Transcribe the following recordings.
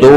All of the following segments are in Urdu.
2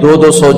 200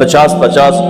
50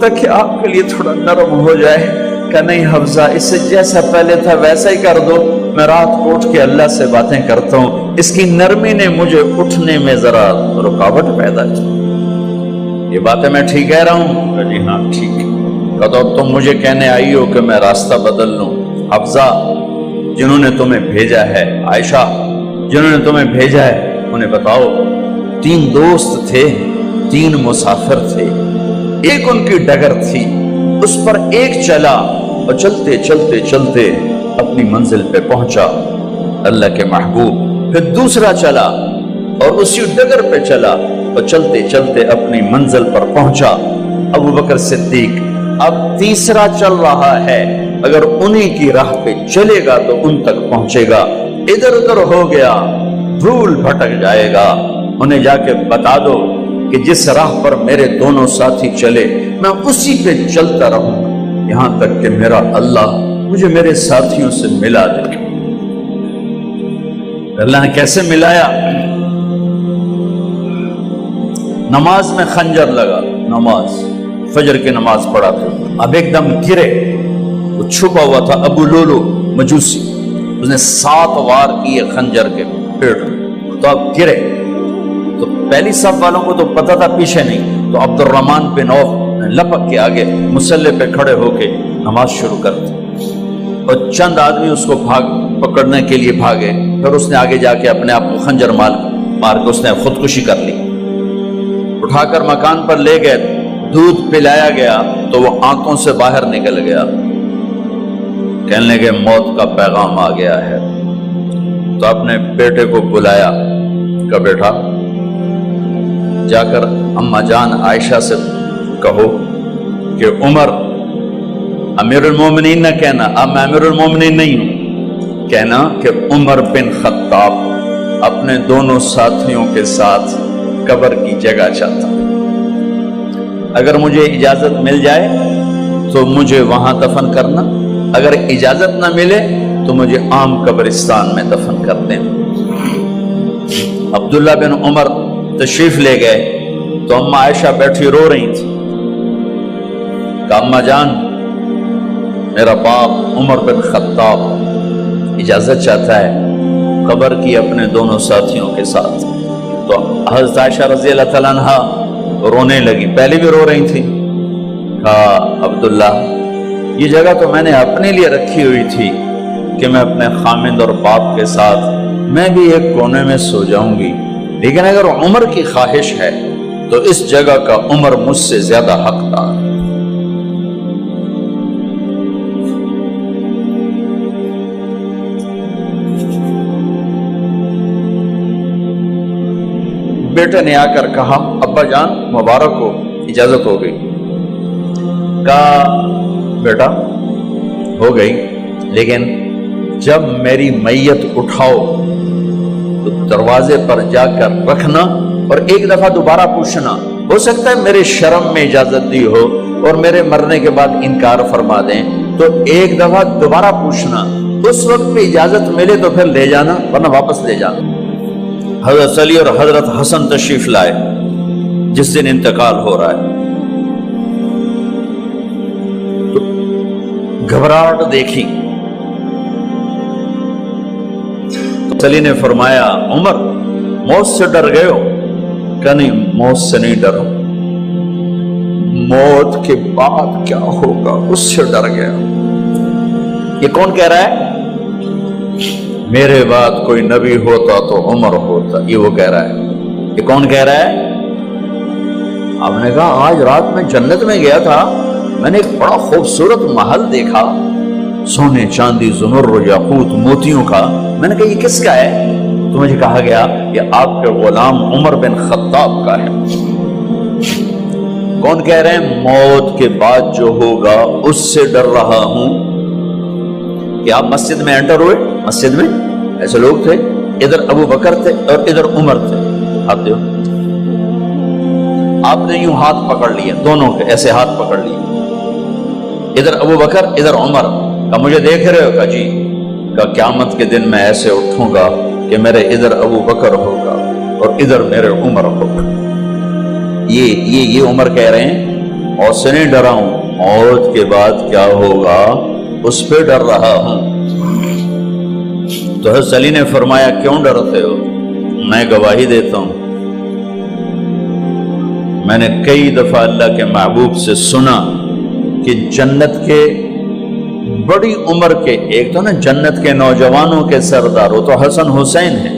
تاکہ آپ کے لیے تھوڑا نرم ہو جائے. کہ نہیں حفظہ، اسے جیسا پہلے تھا ویسا ہی کر دو، میں رات کو اٹھ کے اللہ سے باتیں کرتا ہوں، اس کی نرمی نے مجھے اٹھنے میں ذرا رکاوٹ پیدا کی. یہ باتیں میں ٹھیک کہہ رہا ہوں؟ کہ جی ہاں ٹھیک. کہ تو تم مجھے کہنے آئی ہو کہ میں راستہ بدل لوں. حفظہ، جنہوں نے تمہیں بھیجا ہے، عائشہ جنہوں نے تمہیں بھیجا ہے، انہیں بتاؤ. 3 دوست تھے، 3 مسافر تھے، ایک ان کی ڈگر تھی، اس پر ایک چلا اور چلتے چلتے چلتے اپنی منزل پہ پہنچا اللہ کے محبوب. پھر دوسرا چلا اور اسی ڈگر پہ چلا اور چلتے چلتے اپنی منزل پر پہنچا ابو بکر صدیق. اب تیسرا چل رہا ہے، اگر انہی کی راہ پہ چلے گا تو ان تک پہنچے گا، ادھر ادھر ہو گیا بھول بھٹک جائے گا. انہیں جا کے بتا دو کہ جس راہ پر میرے دونوں ساتھی چلے میں اسی پہ چلتا رہوں یہاں تک کہ میرا اللہ مجھے میرے ساتھیوں سے ملا دے. اللہ نے کیسے ملایا؟ نماز میں خنجر لگا، نماز فجر کی نماز پڑھا تھا. اب ایک دم گرے، وہ چھپا ہوا تھا ابو لولو مجوسی، اس نے 7 وار کیے خنجر کے پیٹ میں، تو اب گرے. تو پہلی صف والوں کو تو پتہ تھا، پیچھے نہیں. تو عبد الرحمن بن عوف لپک کے آگے مصلی پہ کھڑے ہو کے نماز شروع کر دی، اور چند آدمی اس کو پکڑنے کے لیے بھاگے. پھر اس نے آگے جا کے اپنے آپ کو خنجر مار کے اس نے خودکشی کر لی. اٹھا کر مکان پر لے گئے، دودھ پلایا گیا تو وہ آنتوں سے باہر نکل گیا. کہنے لگے موت کا پیغام آ گیا ہے. تو اپنے بیٹے کو بلایا کہ بیٹا جا کر اماں جان عائشہ سے کہو کہ عمر، امیر المومنین نہ کہنا، اب میں امیر المومنین نہیں ہوں، کہنا کہ عمر بن خطاب اپنے دونوں ساتھیوں کے ساتھ قبر کی جگہ چاہتا. اگر مجھے اجازت مل جائے تو مجھے وہاں دفن کرنا، اگر اجازت نہ ملے تو مجھے عام قبرستان میں دفن کر دیں. عبداللہ بن عمر تشریف لے گئے تو اماں عائشہ بیٹھی رو رہی تھی. کہ اماں جان، میرا باپ عمر بن خطاب اجازت چاہتا ہے قبر کی اپنے دونوں ساتھیوں کے ساتھ. تو حضرت عائشہ رضی اللہ تعالیٰ عنہ رونے لگی، پہلے بھی رو رہی تھی. کہا عبداللہ، یہ جگہ تو میں نے اپنے لیے رکھی ہوئی تھی کہ میں اپنے خامند اور باپ کے ساتھ میں بھی ایک کونے میں سو جاؤں گی، لیکن اگر عمر کی خواہش ہے تو اس جگہ کا عمر مجھ سے زیادہ حقدار ہے. بیٹے نے آ کر کہا ابا جان مبارک ہو، اجازت ہو گئی. کہا بیٹا ہو گئی، لیکن جب میری میت اٹھاؤ تو دروازے پر جا کر رکھنا اور ایک دفعہ دوبارہ پوچھنا. ہو سکتا ہے میرے شرم میں اجازت دی ہو اور میرے مرنے کے بعد انکار فرما دیں، تو ایک دفعہ دوبارہ پوچھنا، اس وقت پہ اجازت ملے تو پھر لے جانا ورنہ واپس لے جانا. حضرت علی اور حضرت حسن تشریف لائے جس دن انتقال ہو رہا ہے. تو گھبراہٹ دیکھی. علی نے فرمایا عمر موت سے ڈر گئے ہو؟ کہ نہیں موت سے نہیں ڈرا، موت کے بعد کیا ہوگا اس سے ڈر گیا. یہ کون کہہ رہا ہے؟ میرے بعد کوئی نبی ہوتا تو عمر ہوتا، یہ وہ کہہ رہا ہے. یہ کون کہہ رہا ہے؟ آپ نے کہا آج رات میں جنت میں گیا تھا، میں نے ایک بڑا خوبصورت محل دیکھا، سونے چاندی زمرد یاقوت موتیوں کا. میں نے کہا یہ کس کا ہے؟ تو مجھے کہا گیا یہ آپ کے غلام عمر بن خطاب کا ہے. کون کہہ رہے ہیں موت کے بعد جو ہوگا اس سے ڈر رہا ہوں؟ کہ آپ مسجد میں انٹر ہوئے، مسجد میں ایسے لوگ تھے، ادھر ابو بکر تھے اور ادھر عمر تھے. ہاتھ دیو. آپ نے یوں ہاتھ پکڑ لیے، دونوں کے ایسے ہاتھ پکڑ لیے، ادھر ابو بکر ادھر عمر. کہ مجھے دیکھ رہے ہو؟ کہ جی. کہ قیامت کے دن میں ایسے اٹھوں گا کہ میرے ادھر ابو بکر ہوگا اور ادھر میرے عمر ہوگا. یہ عمر کہہ رہے ہیں موت سے نہیں ڈرا ہوں، موت کے بعد کیا ہوگا اس پہ ڈر رہا ہوں۔ تو حضرت علی نے فرمایا کیوں ڈرتے ہو؟ میں گواہی دیتا ہوں، میں نے کئی دفعہ اللہ کے محبوب سے سنا کہ جنت کے بڑی عمر کے، ایک تو نا جنت کے نوجوانوں کے سردار، وہ تو حسن حسین ہیں،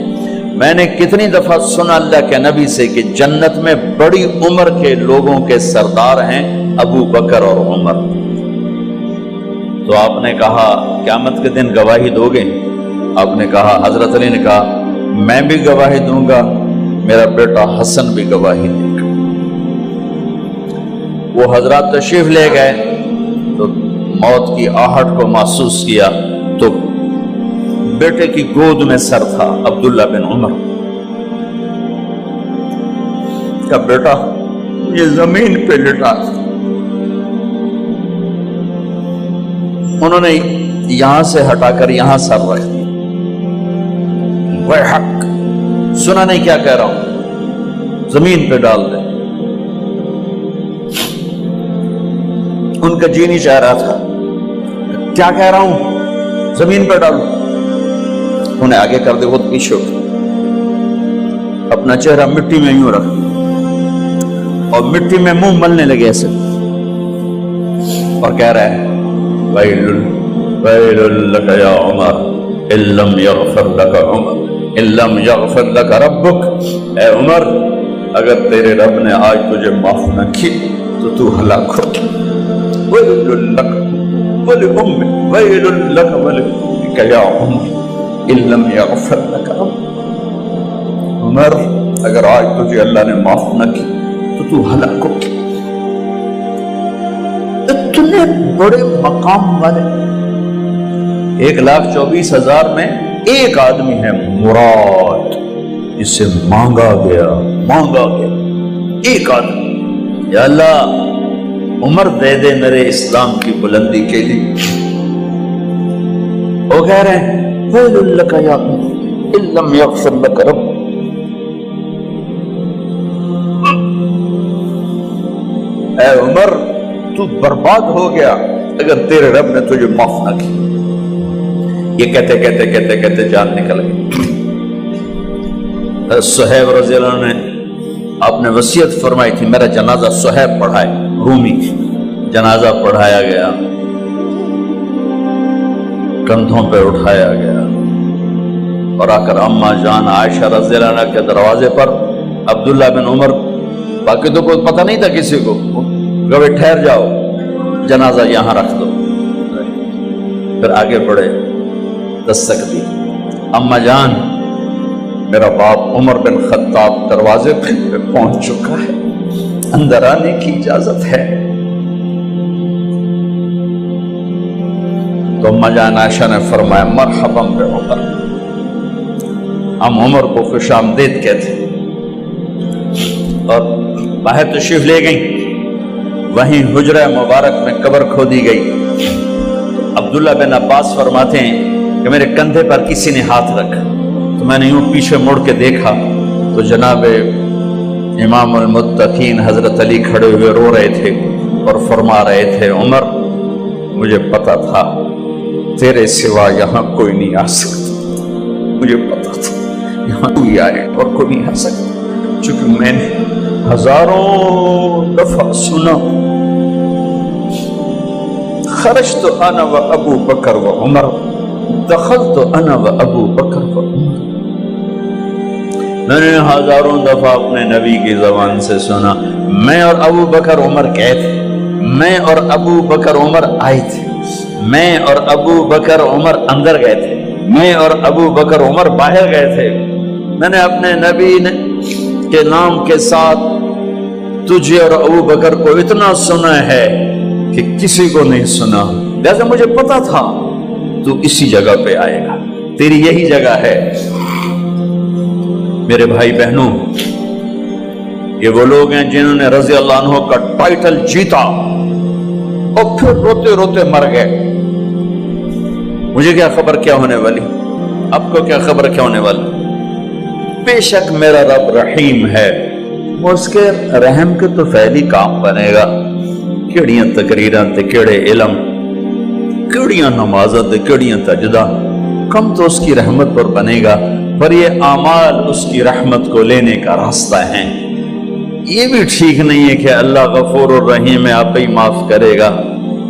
میں نے کتنی دفعہ سنا اللہ کے نبی سے کہ جنت میں بڑی عمر کے لوگوں کے سردار ہیں ابو بکر اور عمر۔ تو آپ نے کہا قیامت کے دن گواہی دو گے؟ آپ نے کہا، حضرت علی نے کہا میں بھی گواہی دوں گا، میرا بیٹا حسن بھی گواہی دے گا۔ وہ حضرات تشریف لے گئے تو موت کی آہٹ کو محسوس کیا تو بیٹے کی گود میں سر تھا عبداللہ بن عمر کا، بیٹا یہ زمین پہ لٹا۔ انہوں نے یہاں سے ہٹا کر یہاں سر رکھ دیا۔ وہ حق سنا نہیں کیا کہہ رہا ہوں، زمین پہ ڈال دے۔ ان کا جی نہیں چاہ رہا تھا، کیا کہہ رہا ہوں، زمین پہ ڈالو۔ انہیں آگے کر دے، وہ پیچھے اٹھ، اپنا چہرہ مٹی میں یوں رکھ اور مٹی میں منہ ملنے لگے ایسے، اور کہہ رہا ہے ویل لک یا عمر ان لم یغفر لک عمر ان لم یغفر لک ربک، اے عمر اگر تیرے رب نے آج تجھے معاف نہ کی تو تو ہلاک ہو۔ ویل لک ولأمک ویل لک ولأمک یا عمر ان لم یغفر لک ربک، عمر اگر آج تجھے اللہ نے معاف نہ کی تو تو ہلاک ہو۔ اتنے بڑے مقام والے 1,24,000 میں ایک آدمی ہے مراد، جسے مانگا گیا ایک آدمی، یا اللہ عمر دے دے میرے اسلام کی بلندی کے لیے۔ وہ کہہ رہے ہیں ویل لک یا عمر ان لم یغفر لک رب، اے عمر تو برباد ہو گیا اگر تیرے رب نے تجھے معاف نہ کی۔ یہ کہتے جان نکل گئی۔ صہیب رضی اللہ عنہ نے آپ نے وصیت فرمائی تھی میرا جنازہ صہیب پڑھائے، رومی جنازہ پڑھایا گیا، کندھوں پہ اٹھایا گیا، اور آ کر اماں جان عائشہ رضی اللہ عنہ کے دروازے پر عبداللہ بن عمر، باقی تو کوئی پتہ نہیں تھا کسی کو، گوے ٹھہر جاؤ جنازہ یہاں رکھ دو۔ پھر آگے بڑھے، دستک دی، اماں جان میرا باپ عمر بن خطاب دروازے پہ پہنچ چکا ہے، اندر آنے کی اجازت ہے۔ تو اماں جان عائشہ نے فرمایا مرحبا بعمر، ہم عمر کو خوش آمدید کہتے، اور باہر تشریف لے گئیں۔ وہیں حجرہ مبارک میں قبر کھودی گئی۔ عبداللہ بن عباس فرماتے ہیں کہ میرے کندھے پر کسی نے ہاتھ رکھا تو میں نے یوں پیچھے مڑ کے دیکھا تو جناب امام المتقین حضرت علی کھڑے ہوئے رو رہے تھے اور فرما رہے تھے عمر مجھے پتا تھا تیرے سوا یہاں کوئی نہیں آ سکتا، مجھے پتا تھا یہاں کوئی آئے اور کوئی نہیں آ سکتا، چونکہ میں نے ہزاروں دفعہ سنا خرجت انا و ابو بکر و عمر دخلت انا و ابو بکر و عمر، میں نے ہزاروں دفعہ اپنے نبی کی زبان سے سنا میں اور ابو بکر عمر گئے تھے، میں اور ابو بکر عمر آئے تھے، میں اور ابو بکر عمر اندر گئے تھے، میں اور ابو بکر عمر باہر گئے تھے، میں نے اپنے نبی کے نام کے ساتھ تجھے اور ابو بکر کو اتنا سنا ہے کہ کسی کو نہیں سنا، لہذا مجھے پتا تھا تو اسی جگہ پہ آئے گا، تیری یہی جگہ ہے۔ میرے بھائی بہنوں، یہ وہ لوگ ہیں جنہوں نے رضی اللہ عنہ کا ٹائٹل جیتا اور پھر روتے روتے مر گئے۔ مجھے کیا خبر کیا ہونے والی، آپ کو کیا خبر کیا ہونے والی؟ بے شک میرا رب رحیم ہے، وہ اس کے رحم کے تو فعلی کام بنے گا، کیڑیاں تقریراں تے کیڑے علم، کیڑیاں نمازاں تے کیڑیاں تجدہ، کم تو اس کی رحمت پر بنے گا، پر یہ اعمال اس کی رحمت کو لینے کا راستہ ہیں۔ یہ بھی ٹھیک نہیں ہے کہ اللہ غفور الرحیم ہے، آپ ہی معاف کرے گا۔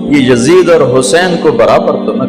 یہ یزید اور حسین کو برابر تو نہ